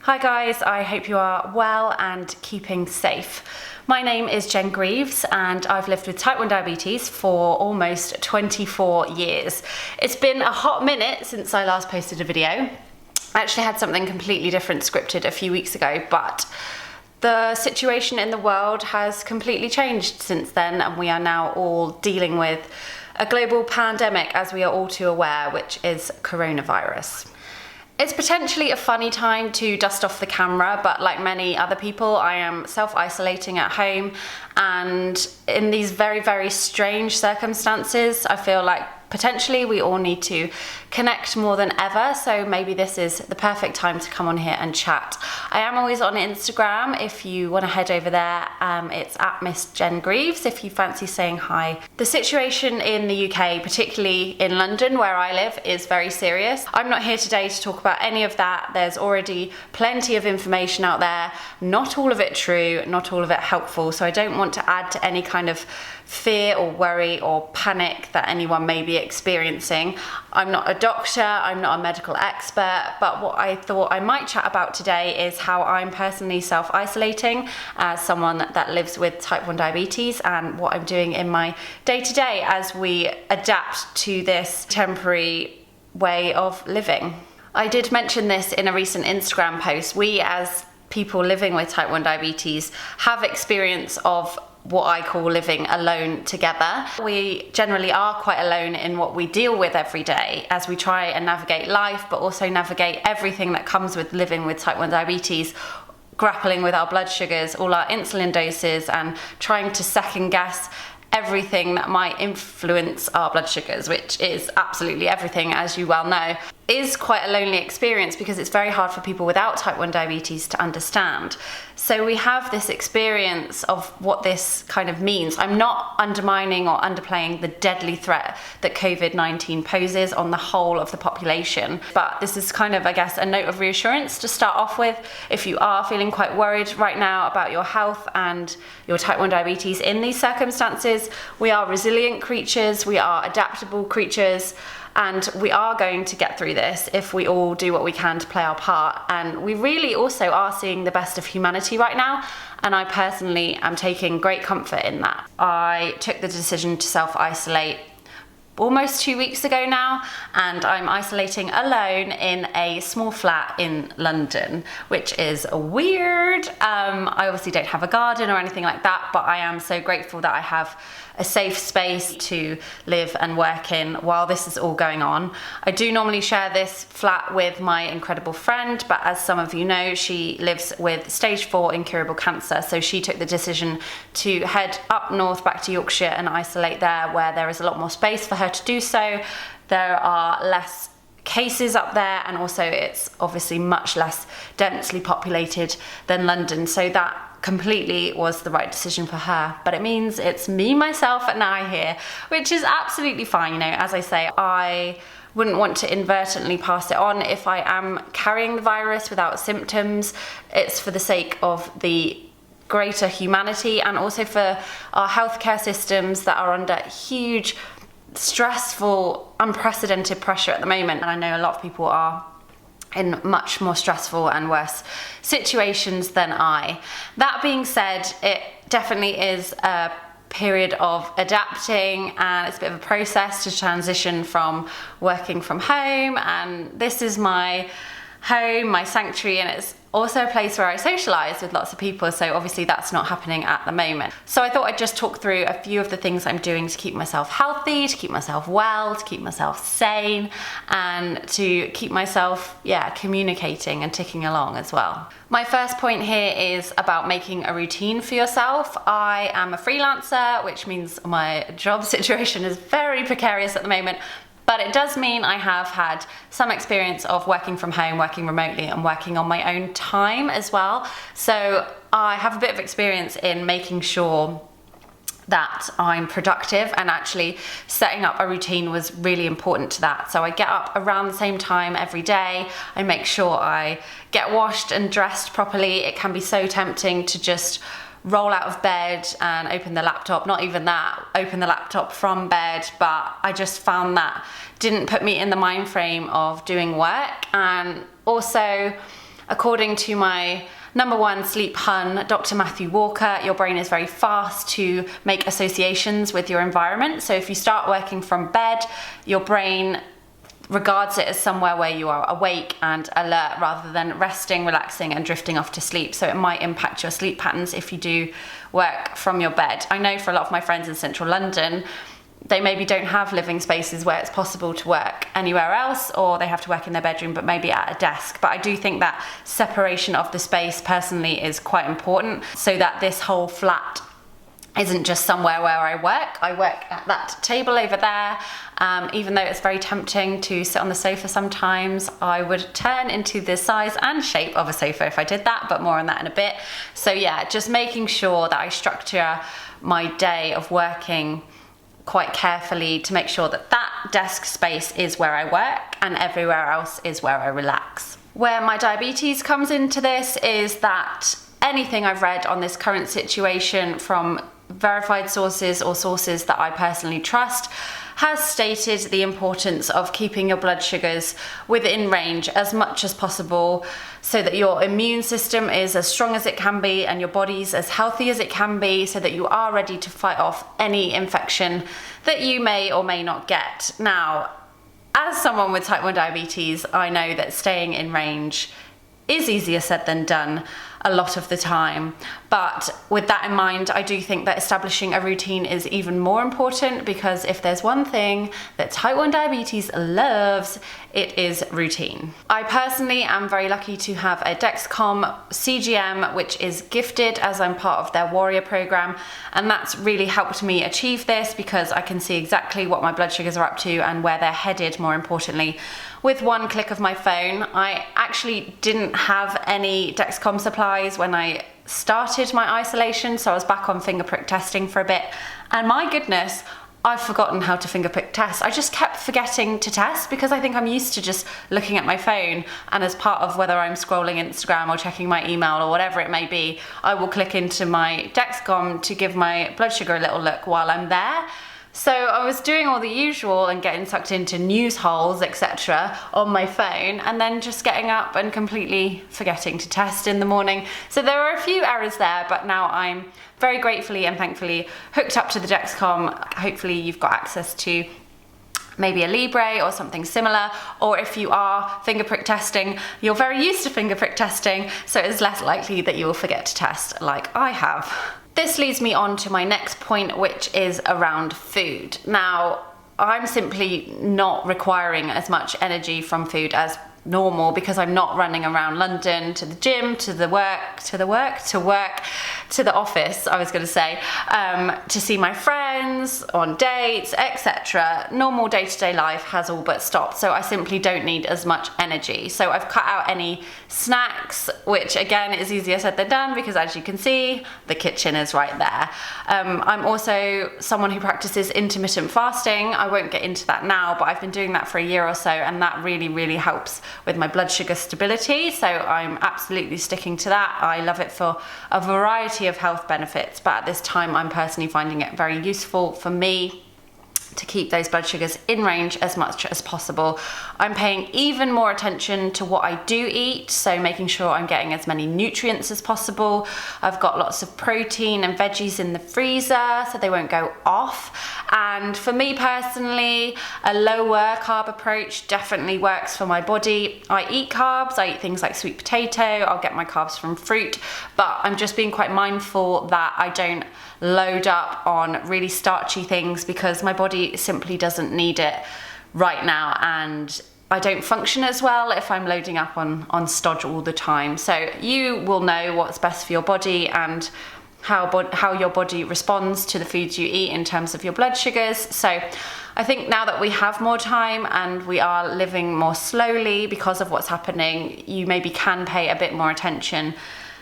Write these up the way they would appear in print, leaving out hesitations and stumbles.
Hi guys, I hope you are well and keeping safe. My name is Jen Grieves and I've lived with type 1 diabetes for almost 24 years. It's been a hot minute since I last posted a video. I actually had something completely different scripted a few weeks ago, but the situation in the world has completely changed since then, and we are now all dealing with a global pandemic, as we are all too aware, which is coronavirus. It's potentially a funny time to dust off the camera, but like many other people, I am self-isolating at home, and in these very, very strange circumstances, I feel like potentially we all need to connect more than ever, so maybe this is the perfect time to come on here and chat. I am always on Instagram if you want to head over there. It's at Miss Jen Grieves if you fancy saying hi. The situation in the UK, particularly in London where I live, is very serious. I'm not here today to talk about any of that. There's already plenty of information out there, not all of it true, not all of it helpful, so I don't want to add to any kind of fear or worry or panic that anyone may be experiencing. I'm not a doctor, I'm not a medical expert, but what I thought I might chat about today is how I'm personally self-isolating as someone that lives with type 1 diabetes, and what I'm doing in my day-to-day as we adapt to this temporary way of living. I did mention this in a recent Instagram post. We, as people living with type 1 diabetes, have experience of what I call living alone together. We generally are quite alone in what we deal with every day as we try and navigate life, but also navigate everything that comes with living with type 1 diabetes, grappling with our blood sugars, all our insulin doses, and trying to second guess everything that might influence our blood sugars, which is absolutely everything, as you well know, is quite a lonely experience because it's very hard for people without type 1 diabetes to understand. So we have this experience of what this kind of means. I'm not undermining or underplaying the deadly threat that COVID-19 poses on the whole of the population, but this is kind of, I guess, a note of reassurance to start off with. If you are feeling quite worried right now about your health and your type 1 diabetes in these circumstances, we are resilient creatures, we are adaptable creatures, and we are going to get through this if we all do what we can to play our part. And we really also are seeing the best of humanity right now, and I personally am taking great comfort in that. I took the decision to self-isolate almost 2 weeks ago now, and I'm isolating alone in a small flat in London, which is weird. I obviously don't have a garden or anything like that, but I am so grateful that I have a safe space to live and work in while this is all going on. I do normally share this flat with my incredible friend, but as some of you know, she lives with stage 4 incurable cancer, so she took the decision to head up north back to Yorkshire and isolate there, where there is a lot more space for her to do so. There are less cases up there, and also it's obviously much less densely populated than London, so that completely was the right decision for her. But it means it's me, myself and I here, which is absolutely fine. You know, as I say, I wouldn't want to inadvertently pass it on if I am carrying the virus without symptoms. It's for the sake of the greater humanity, and also for our healthcare systems that are under huge, stressful, unprecedented pressure at the moment. And I know a lot of people are in much more stressful and worse situations than I. That being said, it definitely is a period of adapting, and it's a bit of a process to transition from working from home, and this is my home, my sanctuary, and it's also a place where I socialise with lots of people, so obviously that's not happening at the moment. So I thought I'd just talk through a few of the things I'm doing to keep myself healthy, to keep myself well, to keep myself sane, and to keep myself, communicating and ticking along as well. My first point here is about making a routine for yourself. I am a freelancer, which means my job situation is very precarious at the moment, but it does mean I have had some experience of working from home, working remotely, and working on my own time as well. So I have a bit of experience in making sure that I'm productive, and actually setting up a routine was really important to that. So I get up around the same time every day. I make sure I get washed and dressed properly. It can be so tempting to just roll out of bed and open the laptop, not even that, open the laptop from bed, but I just found that didn't put me in the mind frame of doing work. And also According to my #1 sleep hun, Dr. Matthew Walker, your brain is very fast to make associations with your environment. So if you start working from bed, your brain regards it as somewhere where you are awake and alert rather than resting, relaxing and drifting off to sleep. So it might impact your sleep patterns if you do work from your bed. I know for a lot of my friends in central London, they maybe don't have living spaces where it's possible to work anywhere else, or they have to work in their bedroom but maybe at a desk. But I do think that separation of the space personally is quite important, so that this whole flat isn't just somewhere where I work. I work at that table over there. Even though it's very tempting to sit on the sofa sometimes, I would turn into the size and shape of a sofa if I did that, but more on that in a bit. So yeah, just making sure that I structure my day of working quite carefully to make sure that that desk space is where I work and everywhere else is where I relax. Where my diabetes comes into this is that anything I've read on this current situation from verified sources or sources that I personally trust has stated the importance of keeping your blood sugars within range as much as possible so that your immune system is as strong as it can be and your body's as healthy as it can be, so that you are ready to fight off any infection that you may or may not get. Now, as someone with type 1 diabetes, I know that staying in range is easier said than done a lot of the time. But with that in mind, I do think that establishing a routine is even more important, because if there's one thing that type 1 diabetes loves, it is routine. I personally am very lucky to have a Dexcom CGM, which is gifted as I'm part of their Warrior program. And that's really helped me achieve this because I can see exactly what my blood sugars are up to and where they're headed, more importantly, with one click of my phone. I actually didn't have any Dexcom supplies when I started my isolation, so I was back on finger prick testing for a bit, and my goodness, I've forgotten how to finger prick test. I just kept forgetting to test because I think I'm used to just looking at my phone, and as part of whether I'm scrolling Instagram or checking my email or whatever it may be, I will click into my Dexcom to give my blood sugar a little look while I'm there. So I was doing all the usual and getting sucked into news holes, etc. on my phone, and then just getting up and completely forgetting to test in the morning. So there were a few errors there, but now I'm very gratefully and thankfully hooked up to the Dexcom. Hopefully you've got access to maybe a Libre or something similar, or if you are finger prick testing, you're very used to finger prick testing, so it's less likely that you will forget to test like I have. This leads me on to my next point, which is around food. Now, I'm simply not requiring as much energy from food as normal because I'm not running around London to the gym, to the office, I was going to say, to see my friends, on dates, etc. Normal day-to-day life has all but stopped, so I simply don't need as much energy. So I've cut out any snacks, which again is easier said than done because, as you can see, the kitchen is right there. I'm also someone who practices intermittent fasting. I won't get into that now, but I've been doing that for a year or so, and that really, really helps with my blood sugar stability, so I'm absolutely sticking to that. I love it for a variety of health benefits, but at this time I'm personally finding it very useful for me to keep those blood sugars in range as much as possible. I'm paying even more attention to what I do eat, so making sure I'm getting as many nutrients as possible. I've got lots of protein and veggies in the freezer so they won't go off. And for me personally, a lower carb approach definitely works for my body. I eat carbs, I eat things like sweet potato, I'll get my carbs from fruit, but I'm just being quite mindful that I don't load up on really starchy things because my body simply doesn't need it right now, and I don't function as well if I'm loading up on stodge all the time. So you will know what's best for your body and how your body responds to the foods you eat in terms of your blood sugars. So I think now that we have more time and we are living more slowly because of what's happening, you maybe can pay a bit more attention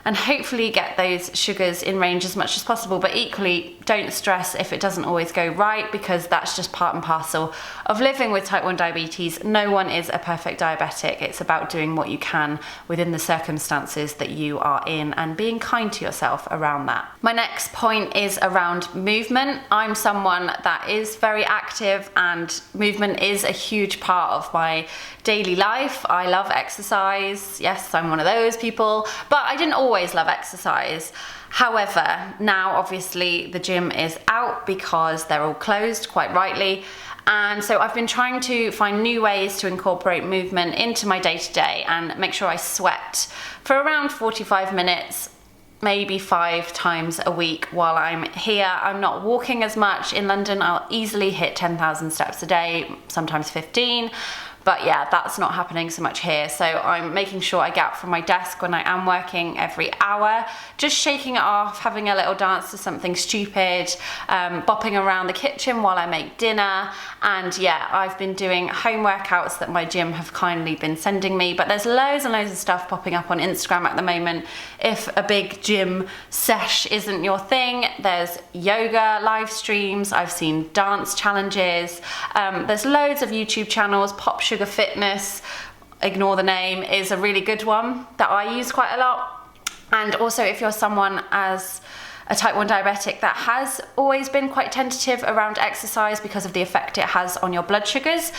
and hopefully get those sugars in range as much as possible. But equally, don't stress if it doesn't always go right, because that's just part and parcel of living with type 1 diabetes. No one is a perfect diabetic. It's about doing what you can within the circumstances that you are in and being kind to yourself around that. My next point is around movement. I'm someone that is very active, and movement is a huge part of my daily life. I love exercise. Yes, I'm one of those people, but I didn't always love exercise. However, now obviously the gym is out because they're all closed, quite rightly. And so I've been trying to find new ways to incorporate movement into my day-to-day and make sure I sweat for around 45 minutes, maybe 5 times a week while I'm here. I'm not walking as much. In London, I'll easily hit 10,000 steps a day, sometimes 15. But yeah, that's not happening so much here. So I'm making sure I get up from my desk when I am working every hour, just shaking it off, having a little dance to something stupid, bopping around the kitchen while I make dinner. And yeah, I've been doing home workouts that my gym have kindly been sending me, but there's loads and loads of stuff popping up on Instagram at the moment. If a big gym sesh isn't your thing, there's yoga live streams. I've seen dance challenges. There's loads of YouTube channels. Pop Sugar Fitness, ignore the name, is a really good one that I use quite a lot. And also, if you're someone as a type 1 diabetic that has always been quite tentative around exercise because of the effect it has on your blood sugars,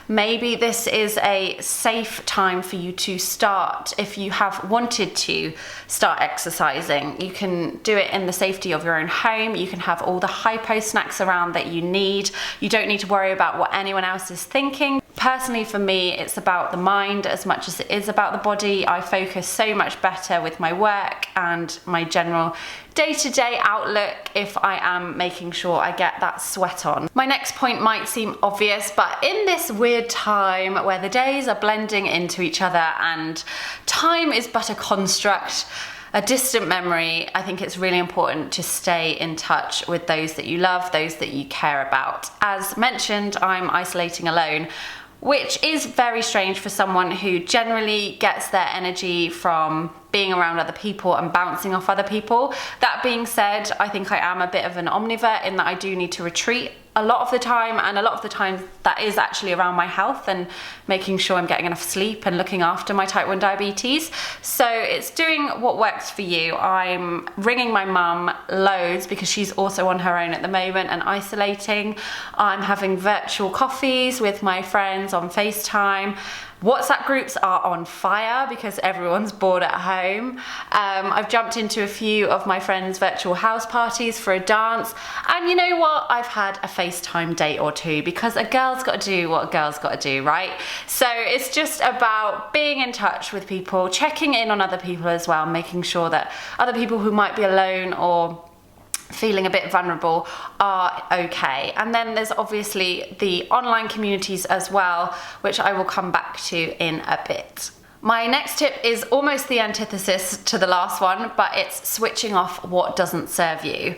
maybe this is a safe time for you to start. If you have wanted to start exercising, you can do it in the safety of your own home. You can have all the hypo snacks around that you need. You don't need to worry about what anyone else is thinking. Personally, for me, it's about the mind as much as it is about the body. I focus so much better with my work and my general day-to-day outlook if I am making sure I get that sweat on. My next point might seem obvious, but in this weird time where the days are blending into each other and time is but a construct, a distant memory, I think it's really important to stay in touch with those that you love, those that you care about. As mentioned, I'm isolating alone, which is very strange for someone who generally gets their energy from being around other people and bouncing off other people. That being said, I think I am a bit of an omnivore in that I do need to retreat a lot of the time, and a lot of the time that is actually around my health and making sure I'm getting enough sleep and looking after my type 1 diabetes. So it's doing what works for you. I'm ringing my mum loads because she's also on her own at the moment and isolating. I'm having virtual coffees with my friends on FaceTime. WhatsApp groups are on fire because everyone's bored at home. I've jumped into a few of my friends' virtual house parties for a dance. And you know what? I've had a FaceTime date or two because a girl's got to do what a girl's got to do, right? So it's just about being in touch with people, checking in on other people as well, making sure that other people who might be alone or feeling a bit vulnerable are okay. And then there's obviously the online communities as well, which I will come back to in a bit. My next tip is almost the antithesis to the last one, but it's switching off what doesn't serve you.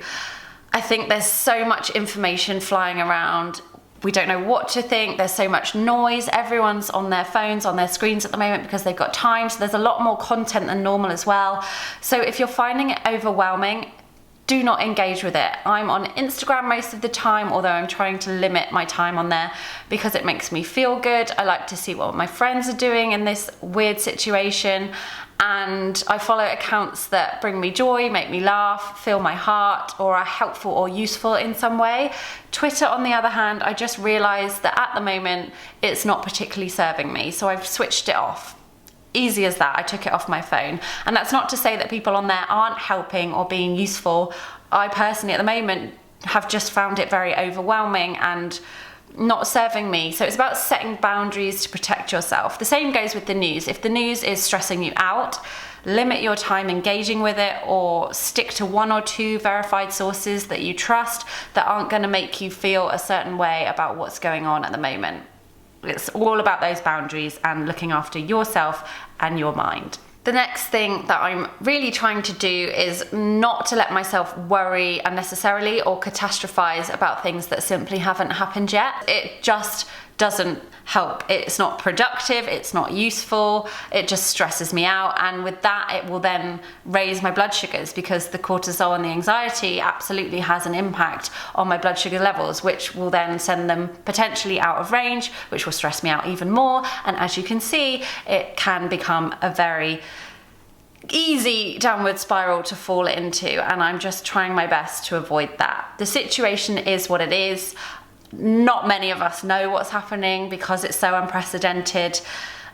I think there's so much information flying around. We don't know what to think. There's so much noise. Everyone's on their phones, on their screens at the moment because they've got time. So there's a lot more content than normal as well. So if you're finding it overwhelming, do not engage with it. I'm on Instagram most of the time, although I'm trying to limit my time on there because it makes me feel good. I like to see what my friends are doing in this weird situation. And I follow accounts that bring me joy, make me laugh, fill my heart, or are helpful or useful in some way. Twitter, on the other hand, I just realized that at the moment, it's not particularly serving me. So I've switched it off. Easy as that. I took it off my phone. And that's not to say that people on there aren't helping or being useful. I personally, at the moment, have just found it very overwhelming and not serving me. So it's about setting boundaries to protect yourself. The same goes with the news. If the news is stressing you out, limit your time engaging with it, or stick to 1 or 2 verified sources that you trust that aren't going to make you feel a certain way about what's going on at the moment. It's all about those boundaries and looking after yourself and your mind. The next thing that I'm really trying to do is not to let myself worry unnecessarily or catastrophize about things that simply haven't happened yet. It just doesn't help. It's not productive, it's not useful, it just stresses me out, and with that it will then raise my blood sugars, because the cortisol and the anxiety absolutely has an impact on my blood sugar levels, which will then send them potentially out of range, which will stress me out even more. And as you can see, it can become a very easy downward spiral to fall into, and I'm just trying my best to avoid that. The situation is what it is. Not many of us know what's happening because it's so unprecedented.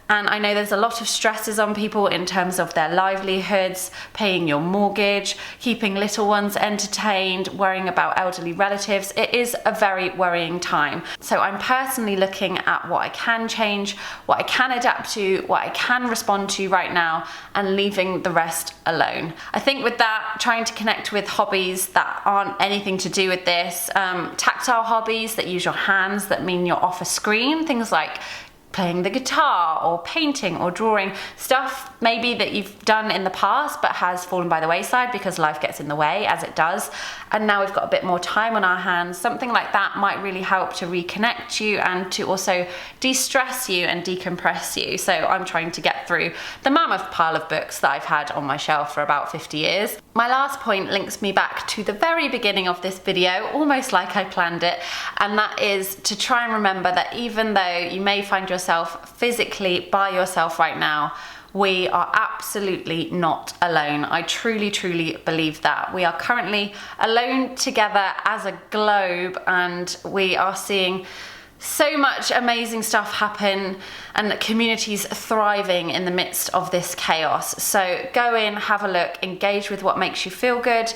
And I know there's a lot of stresses on people in terms of their livelihoods, paying your mortgage, keeping little ones entertained, worrying about elderly relatives. It is a very worrying time. So I'm personally looking at what I can change, what I can adapt to, what I can respond to right now, and leaving the rest alone. I think with that, trying to connect with hobbies that aren't anything to do with this, tactile hobbies that use your hands, that mean you're off a screen, things like playing the guitar or painting or drawing, stuff maybe that you've done in the past but has fallen by the wayside because life gets in the way, as it does, and now we've got a bit more time on our hands. Something like that might really help to reconnect you and to also de-stress you and decompress you. So I'm trying to get through the mammoth pile of books that I've had on my shelf for about 50 years. My last point links me back to the very beginning of this video, almost like I planned it, and that is to try and remember that even though you may find yourself physically by yourself right now, we are absolutely not alone. I truly, truly believe that. We are currently alone together as a globe, and we are seeing so much amazing stuff happen and communities thriving in the midst of this chaos. So go in, have a look, engage with what makes you feel good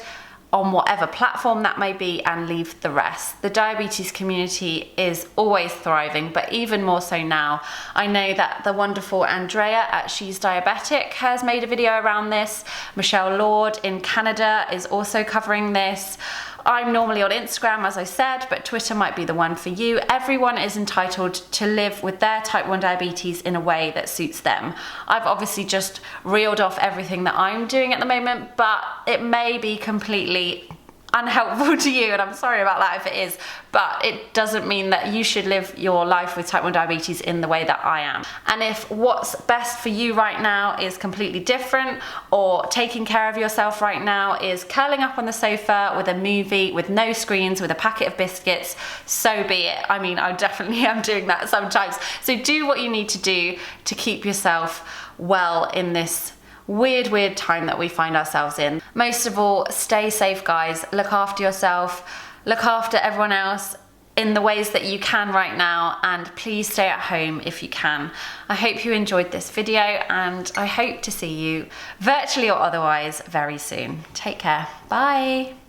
on whatever platform that may be, and leave the rest. The diabetes community is always thriving, but even more so now. I know that the wonderful Andrea at She's Diabetic has made a video around this. Michelle Lord in Canada is also covering this. I'm normally on Instagram, as I said, but Twitter might be the one for you. Everyone is entitled to live with their type 1 diabetes in a way that suits them. I've obviously just reeled off everything that I'm doing at the moment, but it may be completely unhelpful to you, and I'm sorry about that if it is, but it doesn't mean that you should live your life with type 1 diabetes in the way that I am. And if what's best for you right now is completely different, or taking care of yourself right now is curling up on the sofa with a movie, with no screens, with a packet of biscuits, so be it. I mean, I definitely am doing that sometimes. So do what you need to do to keep yourself well in this weird time that we find ourselves in. Most of all, stay safe, guys. Look after yourself, look after everyone else in the ways that you can right now, and please stay at home if you can. I hope you enjoyed this video, and I hope to see you, virtually or otherwise, very soon. Take care. Bye.